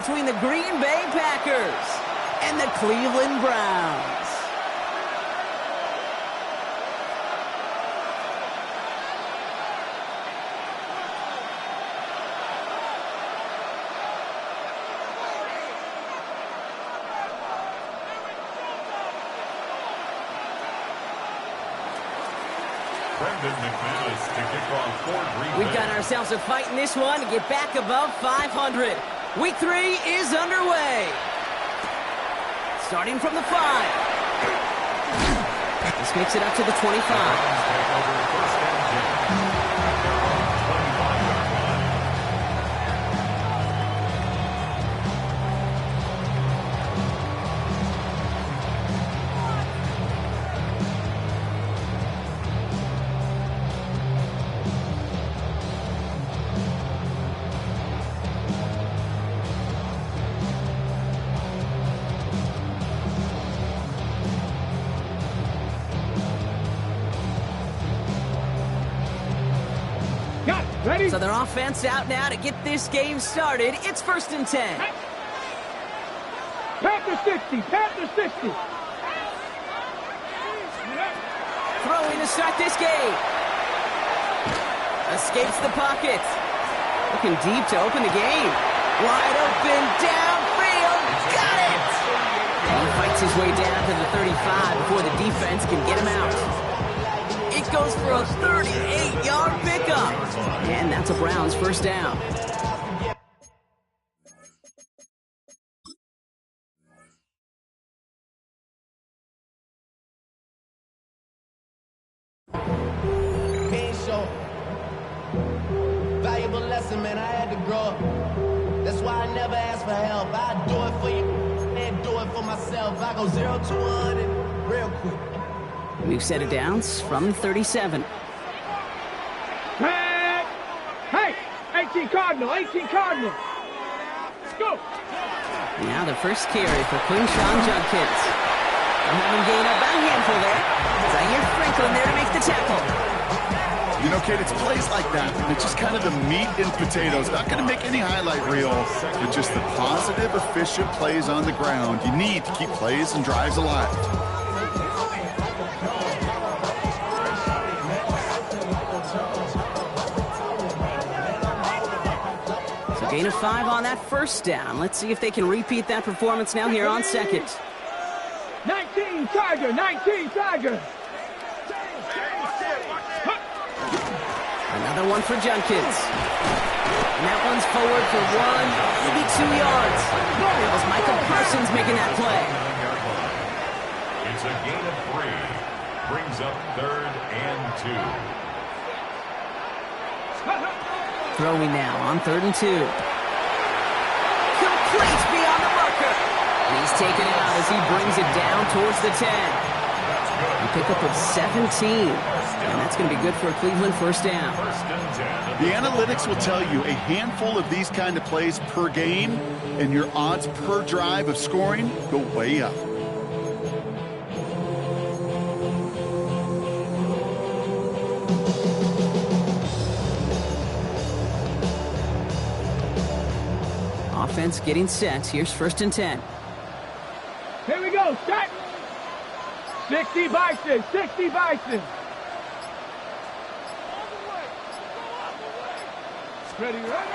Between the Green Bay Packers and the Cleveland Browns. We've got ourselves a fight in this one to get back above 500. Week 3 is underway. Starting from the 5. This makes it up to the 25. So their offense out now to get this game started. It's 1st and 10. Panther 60, Panther 60. Throwing to start this game. Escapes the pocket. Looking deep to open the game. Wide open, downfield. Got it! He fights his way down to the 35 before the defense can get him out. It goes for a 38-yard pickup. And that's a Browns first down. Valuable lesson, man. I had to grow up. That's why I never ask for help. I do it for you and do it for myself. I go 0 to 100 real quick. We've set it downs from 37. Hey! 18 Cardinal, 18 Cardinal. Let's go. Now the first carry for Quinshawn Judkins. They'll have him gain up about a handful there. Zaire Franklin there to make the tackle. You know, Kate, it's plays like that. It's just kind of the meat and potatoes. Not going to make any highlight reel, but just the positive, efficient plays on the ground. You need to keep plays and drives alive. Gain of 5 on that first down. Let's see if they can repeat that performance now here on second. 19 Tiger, 19 Tiger. Another one for Judkins. And that one's forward for 1, maybe 2 yards. That was Michael Parsons making that play. It's a gain of 3. Brings up 3rd and 2. Throwing now on 3rd and 2. Complete beyond the marker. He's taken it out as he brings it down towards the 10. A pickup of 17. And that's going to be good for a Cleveland first down. The analytics will tell you a handful of these kind of plays per game, and your odds per drive of scoring go way up. Offense getting set. Here's 1st and 10. Here we go. Set. 60 Bison. 60 Bison. Ready, ready.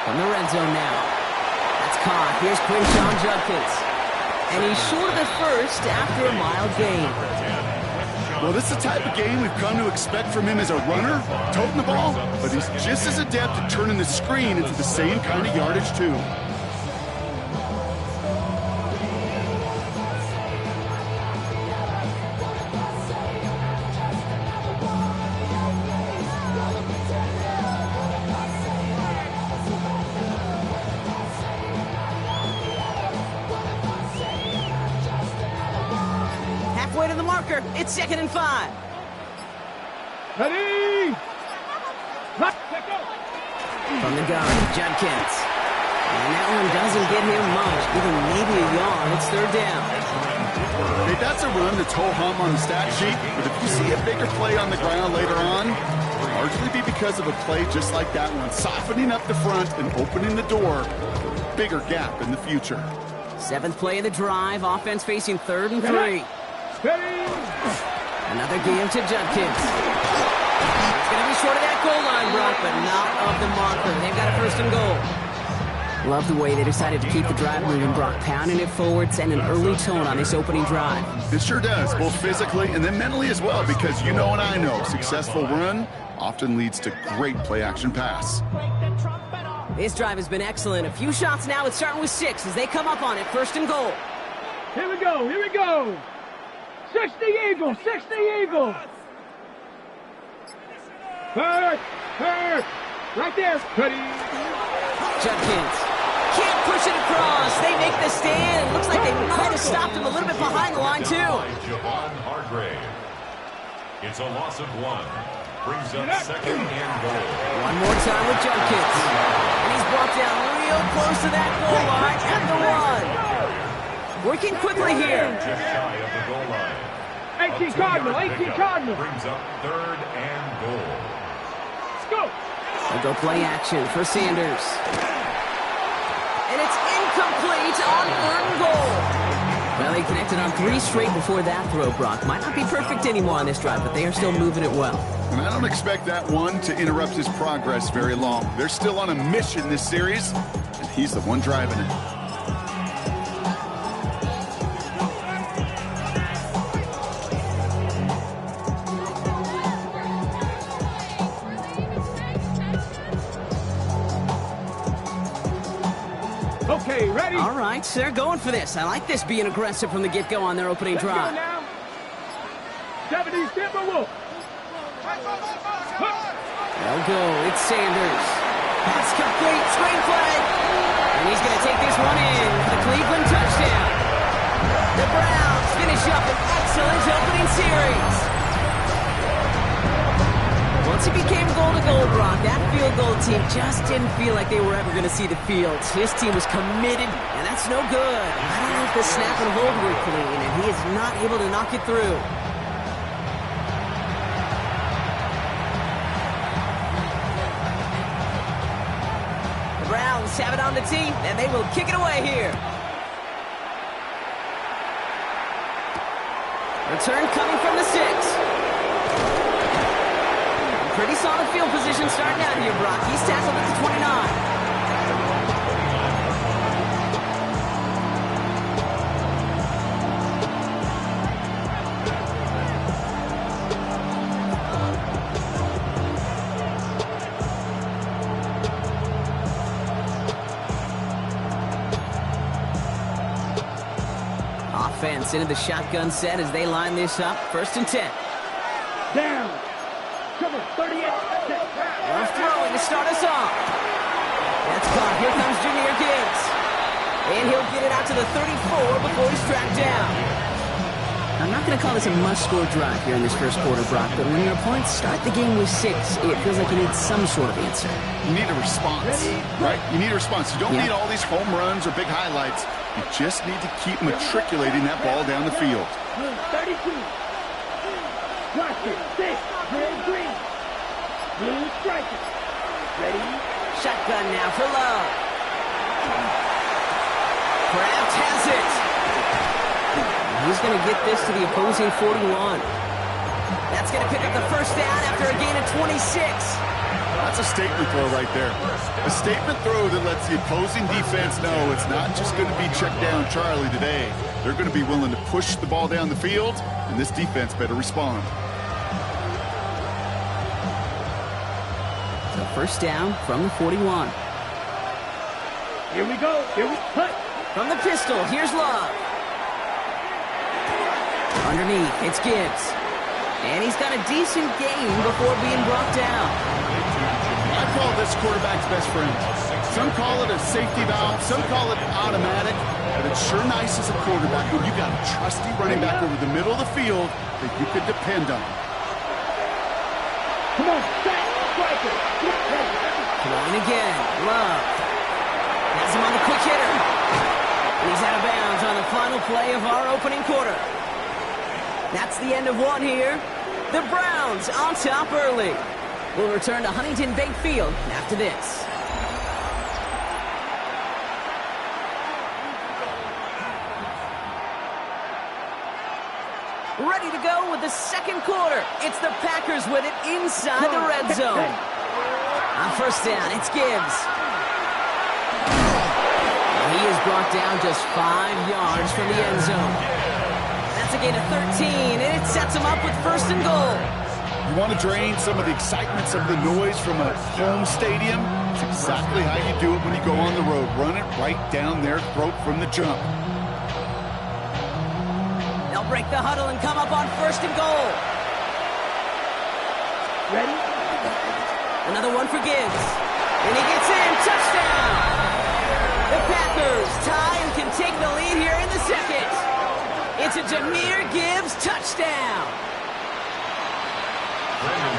From the red zone now. That's caught. Here's Quinshawn Judkins. And he's short of the first after a mild gain. Well, this is the type of game we've come to expect from him as a runner, toting the ball, but he's just as adept at turning the screen into the same kind of yardage, too. Halfway to the marker. It's 2nd and 5. Ready. From the gun, Judkins. And that one doesn't get him much, even maybe a yard. It's 3rd down. Hey, that's a run that's ho-hum on the stat sheet, but if you see a bigger play on the ground later on, it'll largely be because of a play just like that one, softening up the front and opening the door. bigger gap in the future. 7th play of the drive. Offense facing 3rd and 3. Ready? Another game to Judkins. It's going to be short of that goal line, Brock, but not of the marker. They've got a 1st and goal. Love the way they decided to keep the drive moving, Brock. Pounding it forward, sending an early tone on this opening drive. It sure does, both physically and then mentally as well, because you know and I know, successful run often leads to great play-action pass. This drive has been excellent. A few shots now. It's starting with 6 as they come up on it. 1st and goal. Here we go, here we go. 60 Eagles, 60 Eagles. Hurt. Right there. Ready? Judkins can't push it across. They make the stand. Looks like they might have stopped him a little bit behind the line, too. Javon Hargrave. It's a loss of 1. Brings up 2nd and goal. One more time with Judkins. And he's brought down real close to that goal line at the 1. Working quickly here. Just shy of the goal line. 18 Cardinal, 18 Cardinal. Brings up 3rd and goal. Let's go. They'll go play action for Sanders. And it's incomplete on 3rd and goal. Well, they connected on 3 straight before that throw, Brock. Might not be perfect anymore on this drive, but they are still moving it well. And I don't expect that one to interrupt his progress very long. They're still on a mission this series, and he's the one driving it. Okay, ready? All right, they're going for this. I like this being aggressive from the get-go on their opening Let's go drive. now. 70 Timberwolves. They'll go. It's Sanders. Pass complete. Screen play. And he's going to take this one in for the Cleveland touchdown. The Browns finish up an excellent opening series. Once it became goal-to-goal, Brock, that field goal team just didn't feel like they were ever going to see the field. His team was committed, and that's no good. I don't know if the snap and hold were clean, and he is not able to knock it through. The Browns have it on the tee, and they will kick it away here. Return coming from the 6. Pretty solid field position starting out here, Brock. He's tackled at the 29. Offense into the shotgun set as they line this up. 1st and 10. Down. Cover 38. We're throwing to start us off. That's caught. Here comes Jahmyr Gibbs. And he'll get it out to the 34 before he's tracked down. I'm not going to call this a must-score drive here in this 1st quarter, Brock, but when your opponents start the game with 6, it feels like you need some sort of answer. You need a response, right? You need a response. You don't need all these home runs or big highlights. You just need to keep matriculating that ball down the field. 32. Watch it. 6. Green. Blue striker. Ready? Shotgun now for Love. Kraft has it. He's going to get this to the opposing 41. That's going to pick up the 1st down after a gain of 26. That's a statement throw right there. A statement throw that lets the opposing defense know it's not just going to be check down Charlie today. They're going to be willing to push the ball down the field, and this defense better respond. So 1st down from the 41. Here we go. Here we cut. From the pistol, here's Love. Underneath, it's Gibbs. And he's got a decent gain before being brought down. I call this quarterback's best friend. Some call it a safety valve, some call it automatic, but it's sure nice as a quarterback when you got a trusty running back over the middle of the field that you could depend on. Come on, back, striker. Throwing again, Love. Has him on the quick hitter. And he's out of bounds on the final play of our opening quarter. That's the end of one here. The Browns on top early. We'll return to Huntington Bank Field after this. ready to go with the second quarter. It's the Packers with it inside the red zone. On first down, it's Gibbs. He is brought down just 5 yards from the end zone. That's a gain of 13, and it sets him up with first and goal. You want to drain some of the excitement, some of the noise from a home stadium? It's exactly how you do it when you go on the road. Run it right down their throat from the jump. They'll break the huddle and come up on first and goal. Ready? Another one for Gibbs. And he gets in. Touchdown! The Packers tie and can take the lead here in the second. It's a Jahmyr Gibbs touchdown.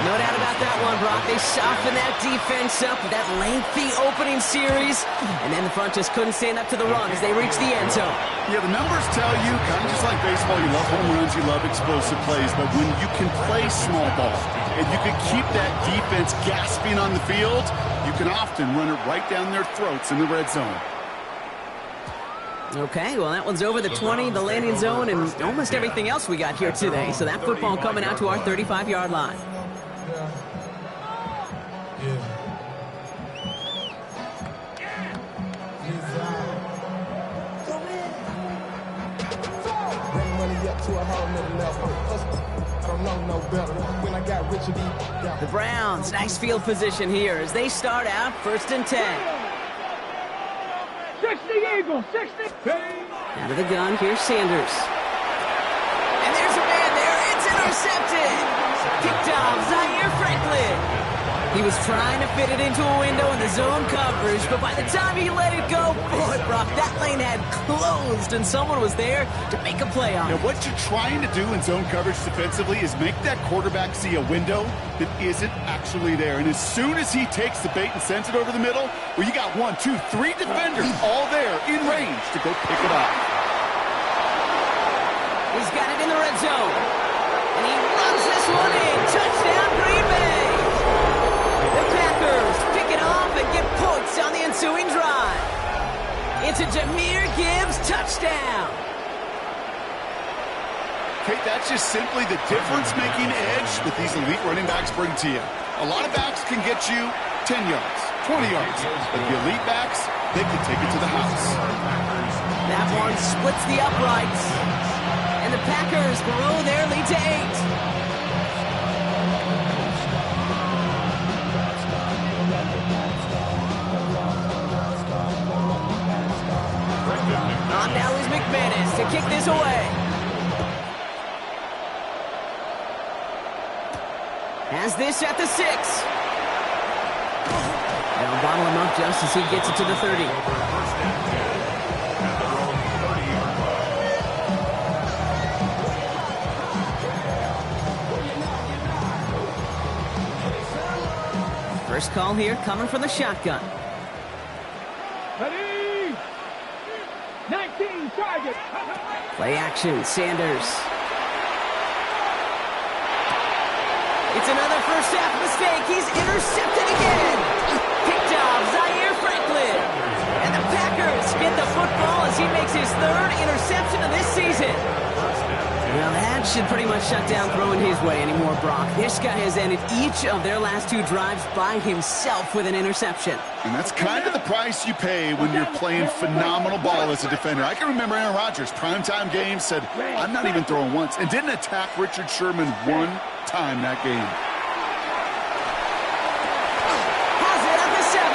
No doubt about that one, Brock. They softened that defense up with that lengthy opening series, and then the front just couldn't stand up to the run as they reached the end zone. Yeah, the numbers tell you, kind of just like baseball, you love home runs, you love explosive plays, but when you can play small ball and you can keep that defense gasping on the field, you can often run it right down their throats in the red zone. Okay, well, that one's over the 20, the landing zone, and almost everything else we got here today. So that football coming out to our 35-yard line. The Browns, nice field position here as they start out first and 10. 60 Eagles, 60. Out of the gun, here's Sanders. And there's a man there. It's intercepted. Picked off Zaire Franklin. He was trying to fit it into a window in the zone coverage, but by the time he let it go, boy, Brock, that lane had closed, and someone was there to make a play on it. Now, what you're trying to do in zone coverage defensively is make that quarterback see a window that isn't actually there. And as soon as he takes the bait and sends it over the middle, well, you got 1, 2, 3 defenders all there in range to go pick it up. He's got it in the red zone. And he runs this one in. Touchdown, Green Bay. The Packers pick it off and get points on the ensuing drive. It's a Jahmyr Gibbs touchdown. Kate, that's just simply the difference-making edge that these elite running backs bring to you. A lot of backs can get you 10 yards, 20 yards, but the elite backs, they can take it to the house. That one splits the uprights, and the Packers grow their lead to 8. Now is McManus to kick this away. Has this at the 6. They'll bottle him up just as he gets it to the 30. First call here coming from the shotgun. Ready? 19 target. Play action, Sanders. It's another first half mistake. He's intercepted again. Picked off Zaire Franklin. And the Packers get the football as he makes his 3rd interception of this season. Well, that should pretty much shut down throwing his way anymore, Brock. This guy has ended each of their last 2 drives by himself with an interception. And that's kind of the price you pay when you're playing phenomenal ball as a defender. I can remember Aaron Rodgers, primetime game, said, I'm not even throwing once, and didn't attack Richard Sherman 1 time that game. Has it at the 7.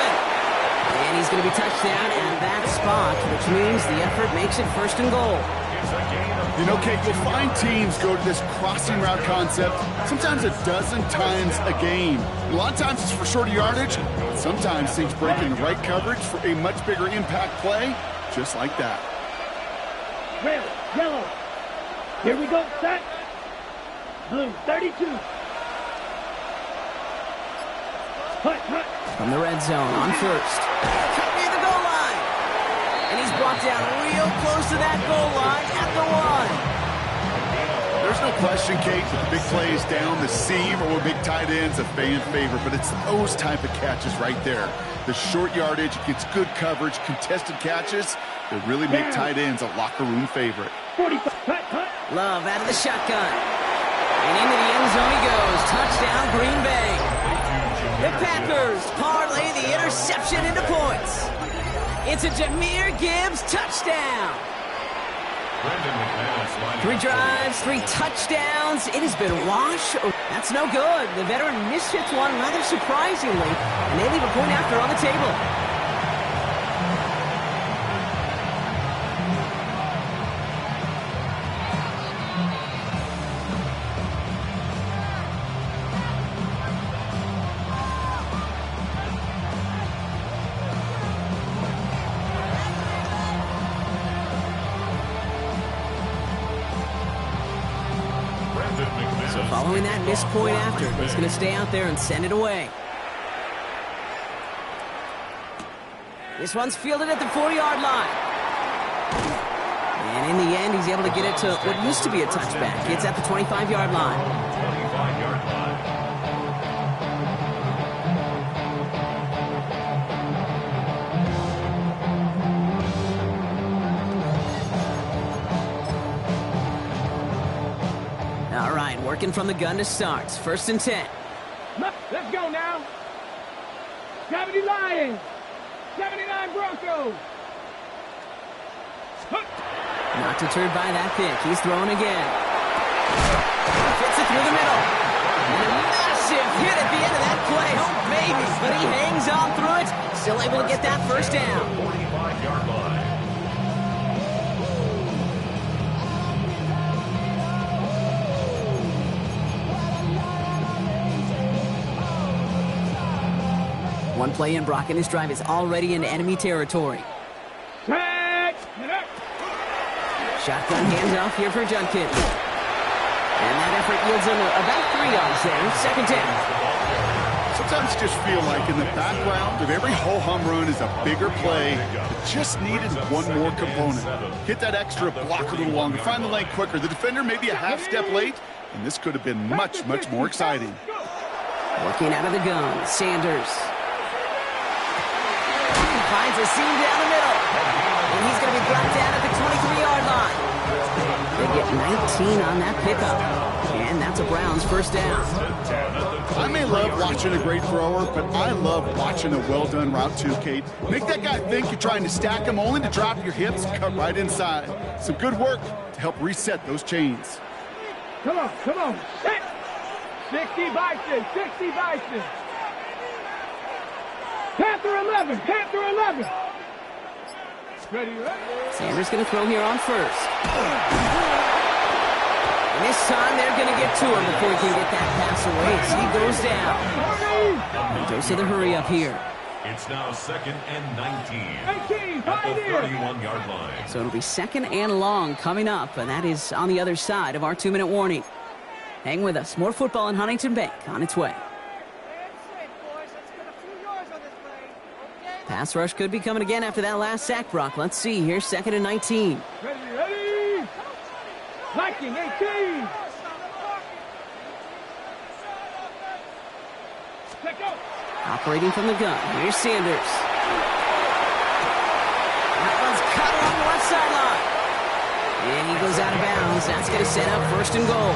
And he's going to be touchdown at that spot, which means the effort makes it first and goal. You know, Kate, you'll find teams go to this crossing route concept sometimes a dozen times a game. A lot of times it's for shorter yardage. Sometimes things break in the right coverage for a much bigger impact play, just like that. Red, yellow. Here we go, set. Blue, 32. Hut, hut. From the red zone on first. Near the goal line. And he's brought down real close to that goal line at the 1. There's no question, Kate, that the big plays down the seam or big tight ends a fan favorite, but it's those type of catches right there. The short yardage, gets good coverage, contested catches that really make tight ends a locker room favorite. 45, hut, hut. Love out of the shotgun. And into the end zone he goes. Touchdown, Green Bay. The Packers parlay the interception into points. It's a Jahmyr Gibbs touchdown. 3 drives, 3 touchdowns. It has been a wash. That's no good. The veteran mishits one rather surprisingly, and they leave a point after on the table. So following that missed point after, he's going to stay out there and send it away. This one's fielded at the 4-yard line. And in the end, he's able to get it to what used to be a touchback. It's at the 25-yard line. 25-yard line. All right, working from the gun to start. 1st and 10. Let's go now. 70 Lions. 79 Broncos. Not deterred by that pick. He's throwing again. Fits it through the middle. And a massive hit at the end of that play. Oh, baby. But he hangs on through it. Still able to get that 1st down. 45-yard line. One play in, Brock, and his drive is already into enemy territory. Shotgun handoff here for Judkins. And that effort yields him about 3 yards there. 2nd down. Sometimes you just feel like in the background of every ho-hum run is a bigger play that just needed one more component. Hit that extra block a little longer, find the lane quicker. The defender may be a half step late, and this could have been much, much more exciting. Looking out of the gun, Sanders. Finds a seam down the middle. And he's going to be brought down at the 23-yard line. They get 19 on that pickup. And that's a Browns 1st down. I may love watching a great thrower, but I love watching a well-done route too, Kate. Make that guy think you're trying to stack him only to drop your hips and cut right inside. Some good work to help reset those chains. Come on, come on. 60 Bison, 60 Bison. Panther 11, Panther 11. Ready, ready. Sanders going to throw here on 1st. And this time they're going to get to him before he can get that pass away as he goes down. And dose of the hurry up here. It's now 2nd and 19. 19, At the 31-yard line. So it'll be 2nd and long coming up, and that is on the other side of our 2-minute warning. Hang with us. More football in Huntington Bank on its way. Pass rush could be coming again after that last sack, Brock. Let's see here, 2nd and 19. Ready, ready. Viking 18. Let go. Operating from the gun. Here's Sanders. That one's cut along the left sideline. And he goes out of bounds. That's going to set up 1st and goal.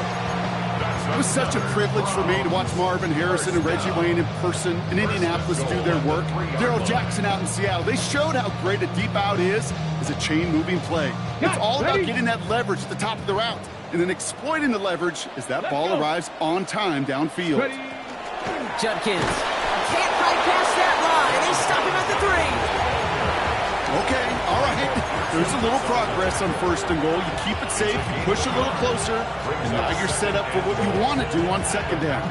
It was such a privilege for me to watch Marvin Harrison and Reggie Wayne in person in Indianapolis do their work. Darrell Jackson out in Seattle. They showed how great a deep out is as a chain-moving play. It's all about getting that leverage at the top of the route and then exploiting the leverage as that ball arrives on time downfield. Judkins can't fight past that line, and they stop him at the 3. Okay, all right. There's a little progress on 1st and goal. You keep it safe, you push a little closer, and now you're set up for what you want to do on 2nd down.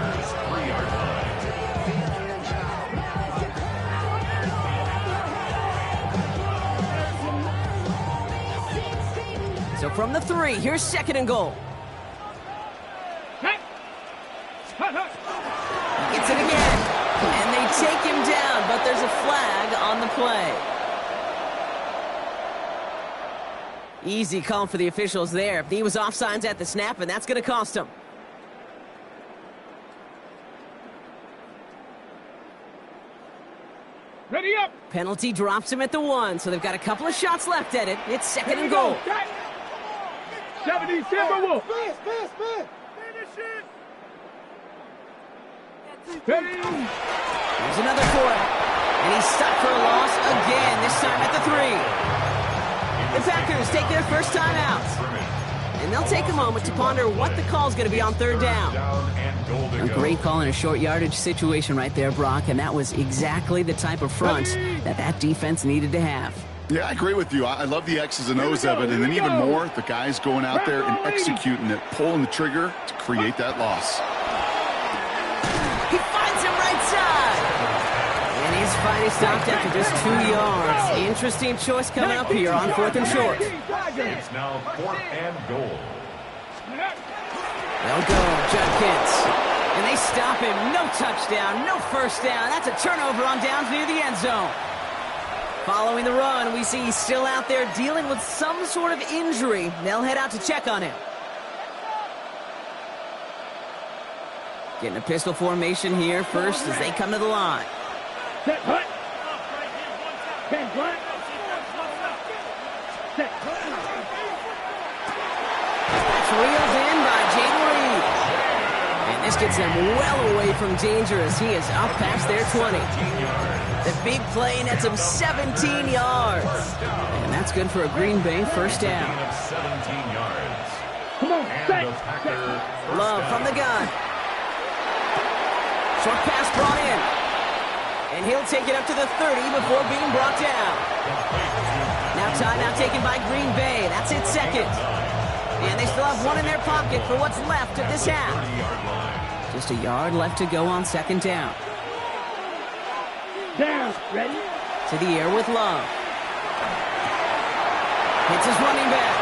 So from the 3, here's 2nd and goal. He gets it again, and they take him down, but there's a flag on the play. Easy call for the officials there. He was offsides at the snap, and that's going to cost him. Ready up. Penalty drops him at the 1, so they've got a couple of shots left at it. It's 2nd and goal. 70 Timberwolves. Ready? Here's another for it. And he's stopped for a loss again, this time at the 3. The Packers take their first time out. And they'll take a moment to ponder what the call's going to be on third down. A great call in a short yardage situation right there, Brock, and that was exactly the type of front that defense needed to have. Yeah, I agree with you. I love the X's and O's of it, and then even more, the guys going out there and executing it, pulling the trigger to create that loss. He finds him right side. And he's finally stopped after just 2 yards. Interesting choice coming up here on 4th and short. It's now 4th and goal. They'll go, Judkins. And they stop him. No touchdown, no first down. That's a turnover on downs near the end zone. Following the run, we see he's still out there dealing with some sort of injury. They'll head out to check on him. Getting a pistol formation here first as they come to the line. Set punt. Ten punt. Set punt. That's reeled in by Jaden Reed. And this gets him well away from danger as he is up past their 20. The big play nets him 17 yards. And that's good for a Green Bay first down. 17 yards. Come on, set. Love from the gun. Short pass brought in. And he'll take it up to the 30 before being brought down. Now timeout taken by Green Bay. That's its second. And they still have one in their pocket for what's left of this half. Just a yard left to go on second down. Down. Ready? To the air with Love. Hits his running back.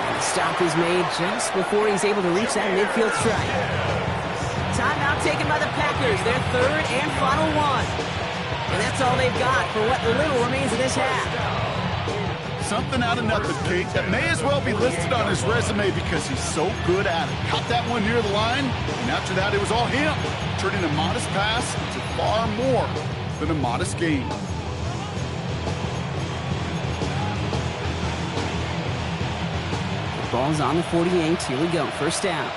And the stop is made just before he's able to reach that midfield strike. Timeout taken by the Packers, their third and final one. And that's all they've got for what little remains of this half. Something out of nothing, Kate, that may as well be listed on his resume because he's so good at it. Caught that one near the line, and after that it was all him, turning a modest pass into far more than a modest gain. The ball's on the 48. Here we go, first down.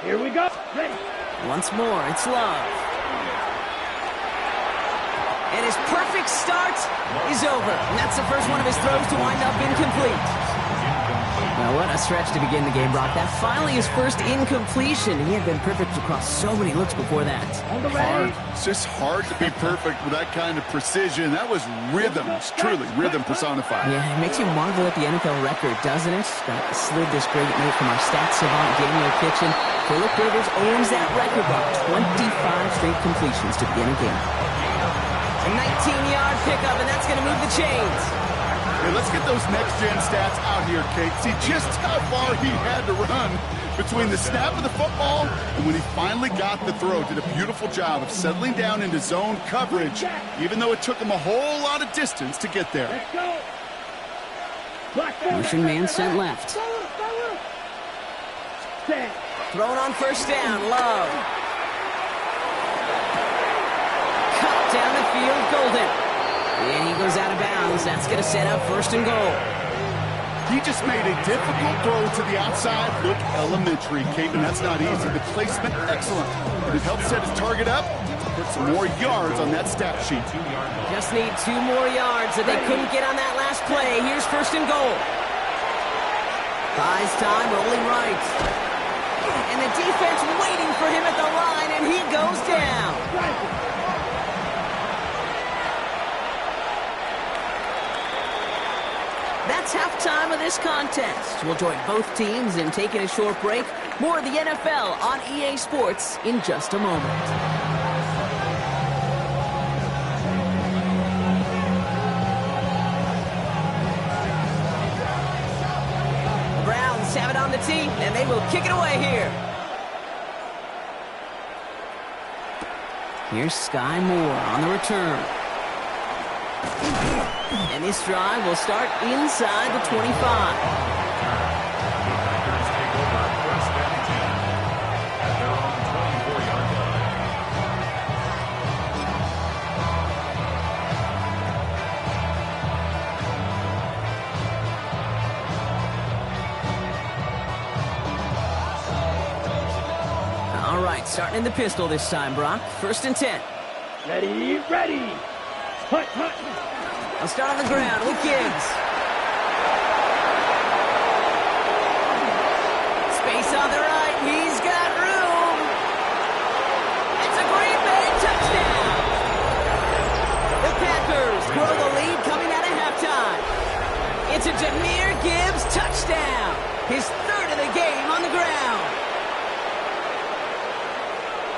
Here we go. Ready. Once more, it's Love. And his perfect start is over. And that's the first one of his throws to wind up incomplete. Well, what a stretch to begin the game, Brock. That finally his first incompletion. He had been perfect across so many looks before that. Hard. It's just hard to be perfect with that kind of precision. That was rhythm. It's truly rhythm personified. Yeah, it makes you marvel at the NFL record, doesn't it? Slid this great note from our stats savant, Daniel Kitchen. Philip Rivers owns that record, Brock. 25 straight completions to begin a game. A 19-yard pickup, and that's going to move the chains. Hey, let's get those next-gen stats out here, Kate. See just how far he had to run between the snap of the football and when he finally got the throw. Did a beautiful job of settling down into zone coverage, even though it took him a whole lot of distance to get there. Let's go. Black ball. Motion man sent left. Set. Thrown on first down, Love. Cut down the field, Golden. And he goes out of bounds. That's going to set up first and goal. He just made a difficult throw to the outside look elementary, Kate, and that's not easy. The placement, excellent. And it helped set his target up to put some more yards on that stat sheet. Just need 2 more yards that they couldn't get on that last play. Here's first and goal. Buys time, rolling right. And the defense waiting for him at the line, and he goes down. That's halftime of this contest. We'll join both teams in taking a short break. More of the NFL on EA Sports in just a moment. The Browns have it on the tee, and they will kick it away here. Here's Sky Moore on the return. And this drive will start inside the 25. Starting in the pistol this time, Brock. 1st and 10. Ready, ready. Hunt, hunt. I'll start on the ground with Gibbs. Space on the right. He's got room. It's a Green Bay touchdown. The Packers grow the lead coming out of halftime. It's a Jahmyr Gibbs touchdown. His 3rd of the game on the ground.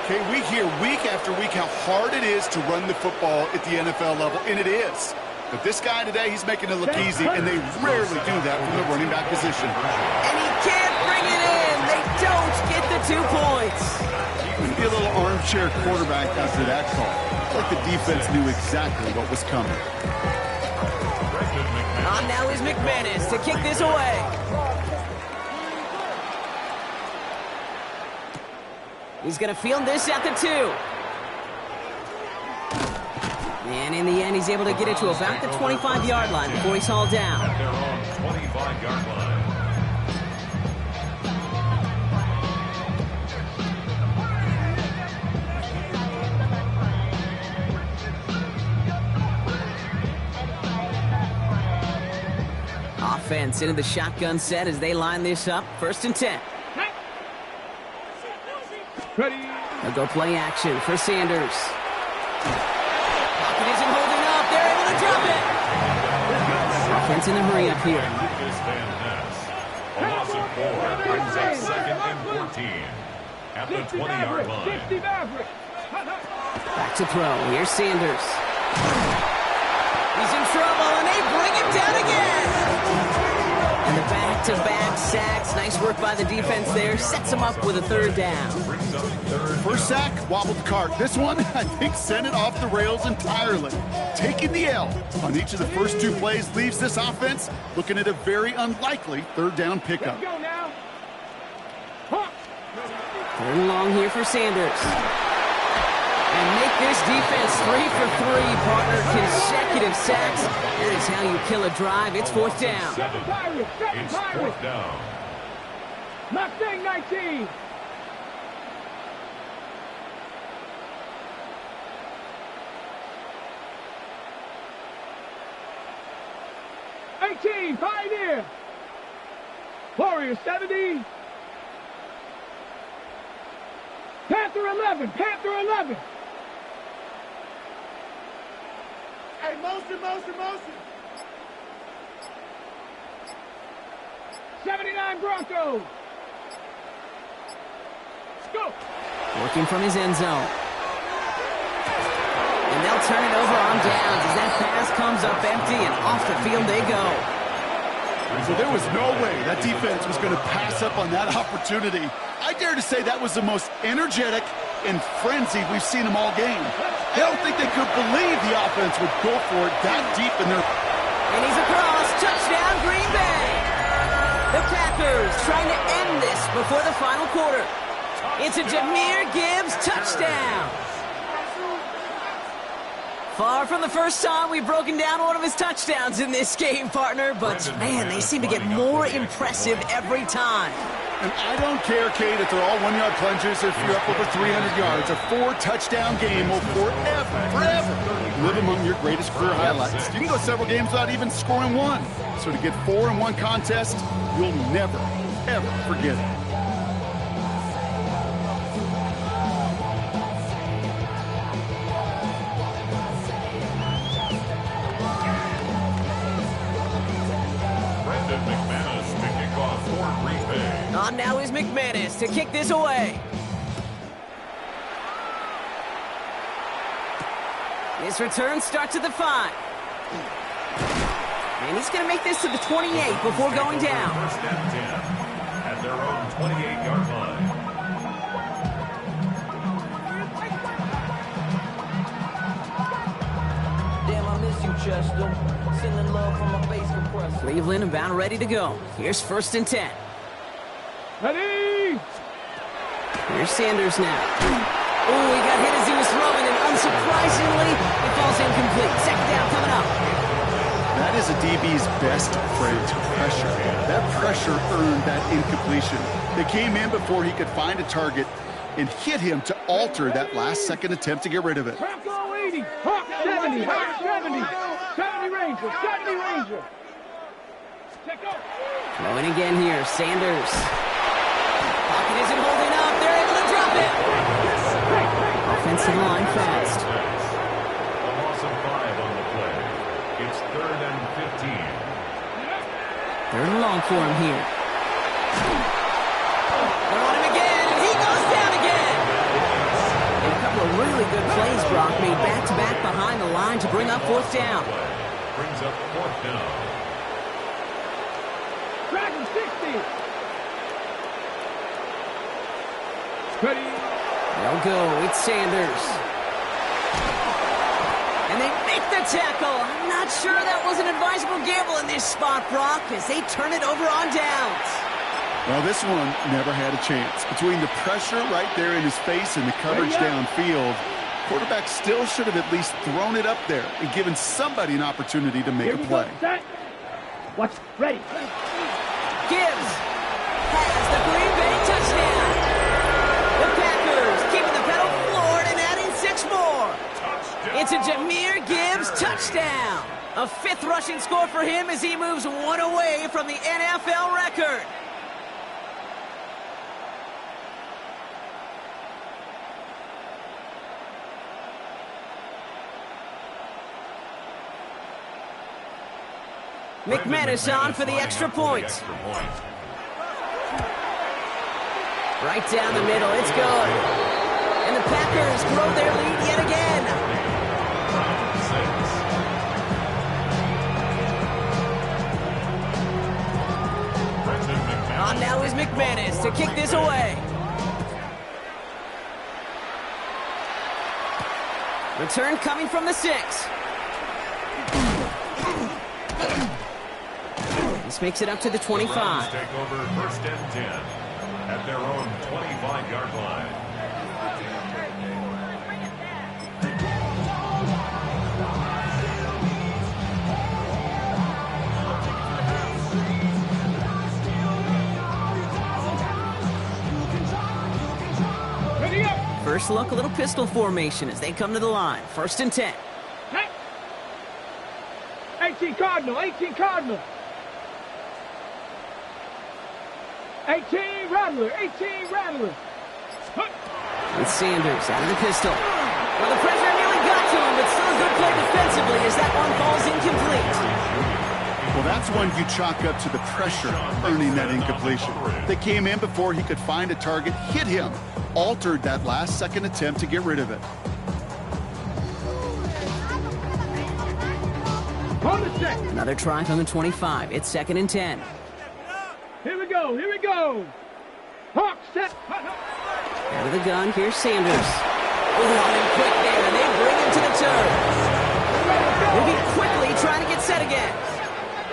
Okay, we hear week after week how hard it is to run the football at the NFL level, and it is. But this guy today, he's making it look easy, and they rarely do that from the running back position. And he can't bring it in. They don't get the 2 points. Maybe a little armchair quarterback after that call. Like the defense knew exactly what was coming. On now is McManus to kick this away. He's going to field this at the 2. And in the end, he's able to get it to about the 25-yard line before he's hauled down. At their own 25-yard line. Offense into the shotgun set as they line this up. 1st and 10. Ready. They'll go play action for Sanders. Pocket isn't holding up. They're able to drop it. Offense in the hurry up here. Lucas Van Ness. A loss of 4 brings up 2nd and 14 at the 20-yard line. Back to throw. Here's Sanders. He's in trouble, and they bring him down again. And the back-to-back sacks. Nice work by the defense there. Sets him up with a 3rd down. First sack, wobbled the cart. This one, I think, sent it off the rails entirely. Taking the L on each of the first 2 plays leaves this offense looking at a very unlikely 3rd down pickup. Let's go now. Huh. 3rd and long here for Sanders. And make this defense 3 for 3, partner. Consecutive sacks. That is how you kill a drive. It's 4th down. It's 4th down. Mustang 19. Pioneer. Warrior 70. Panther 11. Panther 11. Hey, motion. 79 Broncos. Let's go. Working from his end zone. And they'll turn it over on downs as that pass comes up empty and off the field they go. So there was no way that defense was going to pass up on that opportunity. I dare to say that was the most energetic and frenzied we've seen them all game. I don't think they could believe the offense would go for it that deep in their... And he's across. Touchdown, Green Bay. The Packers trying to end this before the final quarter. It's a Jahmyr Gibbs touchdown. Far from the first time we've broken down one of his touchdowns in this game, partner, but man, they seem to get more impressive every time. And I don't care, Kate, if they're all 1-yard plunges or if you're up over 300 yards. A 4-touchdown game will forever live among your greatest career highlights. You can go several games without even scoring one. So to get 4 in one contest, you'll never, ever forget it. On now is McManus to kick this away. His return starts at the 5. And he's going to make this to the 28 before going down. First and 10 at their own 28-yard line. Damn, I miss you, Chester. Sending love from my face compressor. Cleveland about ready to go. Here's 1st and 10. Ready. Here's Sanders now. Oh, he got hit as he was throwing, and unsurprisingly, it falls incomplete. 2nd down coming up. That is a DB's best friend, pressure. That pressure earned that incompletion. They came in before he could find a target, and hit him to alter that last-second attempt to get rid of it. Tackle 80. Hawk 70. Hawk 70. 70 Ranger. 70 Ranger. Check out. Throwing again here, Sanders. Pocket isn't holding up. They're able to drop it. Offensive line fast. A loss of 5 on the play. It's 3rd and 15. 3rd and long for him here. They're on him again, and he goes down again. And a couple of really good plays, Brock, made back-to-back behind the line to bring up 4th down. Brings up 4th down. Dragon 60. Ready. They'll go. It's Sanders. And they make the tackle. I'm not sure that was an advisable gamble in this spot, Brock, as they turn it over on downs. Well, this one never had a chance. Between the pressure right there in his face and the coverage downfield, quarterback still should have at least thrown it up there and given somebody an opportunity to make a play. Watch. Ready. Gibbs has the Green Bay touchdown. The Packers keeping the pedal floored and adding 6 more. It's a Jahmyr Gibbs touchdown. A 5th rushing score for him as he moves 1 away from the NFL record. McManus on for the extra point. Right down the middle, it's good. And the Packers grow their lead yet again. On now is McManus to kick this away. Return coming from the 6. This makes it up to the 25. Take over 1st and 10 at their own 25-yard line. Ready up. First look, a little pistol formation as they come to the line. 1st and 10. 18 Cardinal. 18 Cardinal. 18 Rattler. 18 Rattler. With Sanders out of the pistol. Well, the pressure nearly got to him, but still a good play defensively as that one falls incomplete. Well, that's one you chalk up to the pressure earning that incompletion. They came in before he could find a target, hit him, altered that last-second attempt to get rid of it. On the 6. Another try from the 25. It's 2nd and 10. Here we go. Here we go. Hawk set. Out of the gun, here's Sanders. Running quick there, and they bring him to the turn. Moving quickly, trying to get set again.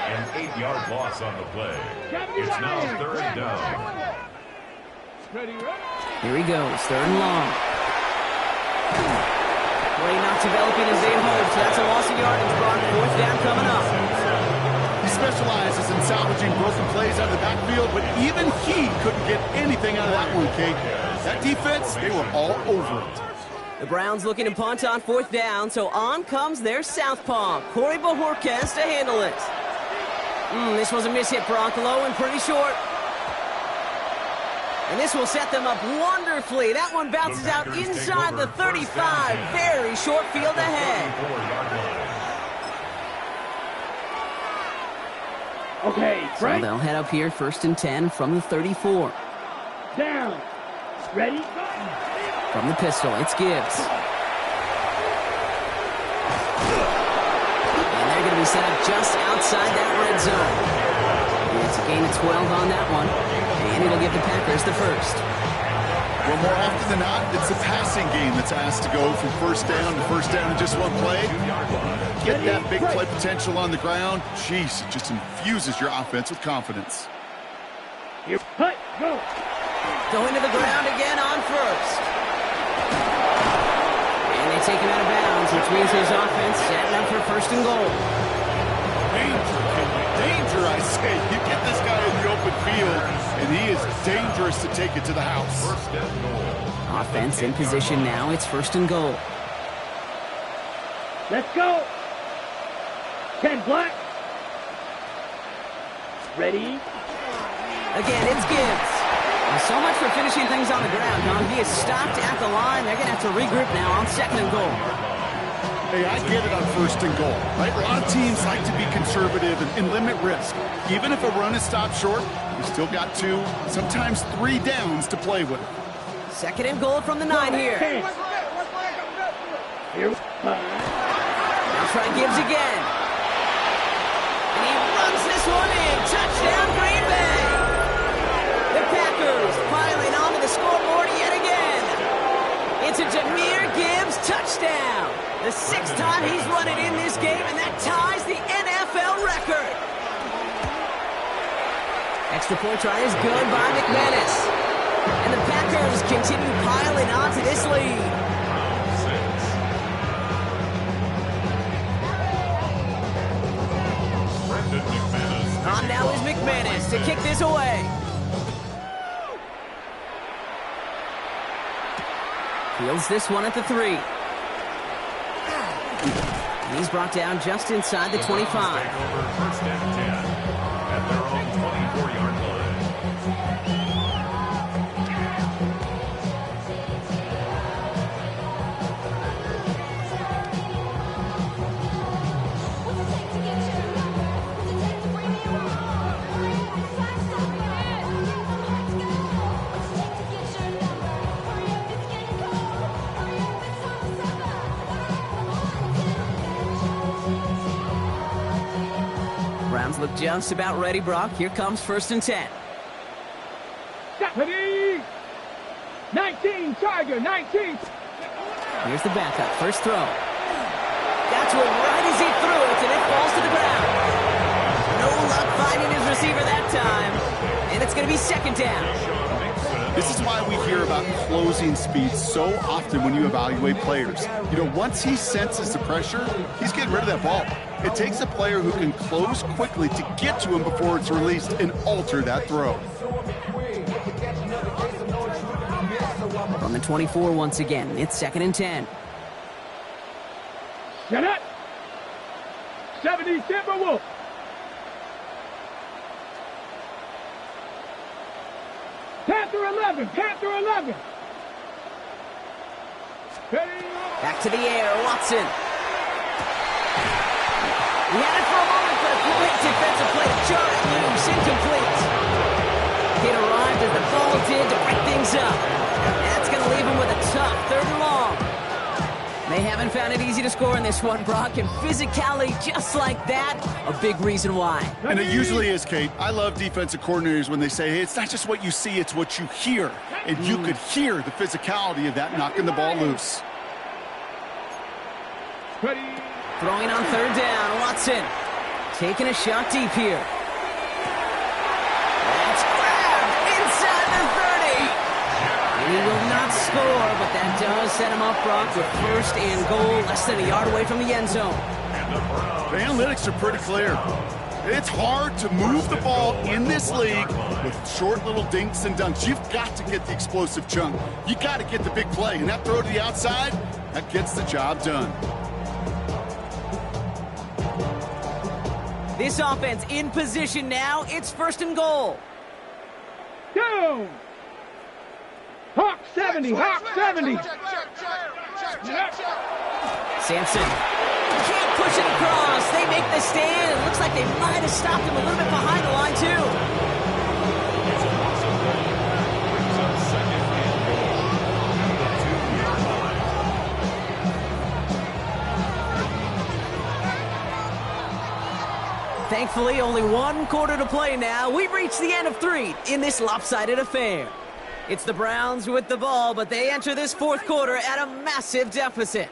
An 8-yard loss on the play. It's now 3rd down. Ready, ready. Here he goes, 3rd and long. Play not developing as they hoped. That's a loss of yardage, Brock. 4th down coming up. He specializes in salvaging broken plays out of the backfield, but even he couldn't get anything out of that one, Kate. That defense, they were all over it. The Browns looking to punt on 4th down, so on comes their southpaw, Corey Bojorquez, to handle it. This was a mishit, Brock, low and pretty short. And this will set them up wonderfully. That one bounces out inside the 35. Very short field ahead. Okay, So right. they'll head up here, 1st and 10 from the 34. Down. Ready. From the pistol, it's Gibbs. And they're going to be set up just outside that red zone. And it's a gain of 12 on that one. And it'll give the Packers the 1st. Well, more often than not, it's the passing game that's asked to go from 1st down to 1st down in just one play. Get that big play potential on the ground. Jeez, it just infuses your offense with confidence. Here, hut, go. Going to the ground again on 1st. And they take him out of bounds, which means his offense setting up for 1st and goal. Danger, Kinley, danger, I say. You get this guy in the open midfield, and he is dangerous to take it to the house. First and goal. Offense in position now. It's first and goal. Let's go. 10 black. Ready? Again, it's Gibbs. Well, so much for finishing things on the ground, Don. He is stopped at the line. They're going to have to regroup now on second and goal. Hey, I get it on first and goal, right? A lot of teams like to be conservative and limit risk. Even if a run is stopped short, you still got 2, sometimes 3 downs to play with. Second and goal from the 9 here. Here. Now try Gibbs again. And he runs this one in. Touchdown, Green Bay. The Packers piling onto the scoreboard yet again. It's a Jahmyr Gibbs touchdown. The 6th time he's run it in this game, and that ties the NFL record. Extra point try is good by McManus. And the Packers continue piling onto this lead. On now is McManus to kick this away. Fields this one at the 3. And he's brought down just inside the 25. Take over first and 10 at their own 24-yard line. Browns look just about ready, Brock. Here comes first and 10. Ready? 19, Tiger, 19. Here's the backup. First throw. That's one right as he threw it, and it falls to the ground. No luck finding his receiver that time. And it's going to be second down. This is why we hear about closing speed so often when you evaluate players. You know, once he senses the pressure, he's getting rid of that ball. It takes a player who can close quickly to get to him before it's released and alter that throw. From the 24 once again, it's second and 10. Shut up. 70 Timberwolves. Panther 11, Panther 11. Ready? Back to the air, Watson. He had it for a moment, but a great defensive play. Jarrett loose, incomplete. It arrived as the ball did to break things up. That's going to leave him with a tough 3rd and long. They haven't found it easy to score in this one, Brock, and physicality just like that, a big reason why. And it usually is, Kate. I love defensive coordinators when they say, hey, it's not just what you see, it's what you hear. And you could hear the physicality of that knocking the ball loose. Ready? Throwing on 3rd down, Watson. Taking a shot deep here. That's grabbed inside the 30. And he will not score, but that does set him up, Brock, with first and goal, less than a yard away from the end zone. The analytics are pretty clear. It's hard to move the ball in this league with short little dinks and dunks. You've got to get the explosive chunk. You got to get the big play, and that throw to the outside, that gets the job done. This offense in position now. It's first and goal. Down. Hawk 70, Hawk 70. Sampson. Can't push it across. They make the stand. It looks like they might have stopped him a little bit behind the line, too. It's a loss of 1. Brings up second and goal. The 2-yard line. Thankfully, only 1 quarter to play now. We've reached the end of 3 in this lopsided affair. It's the Browns with the ball, but they enter this 4th quarter at a massive deficit.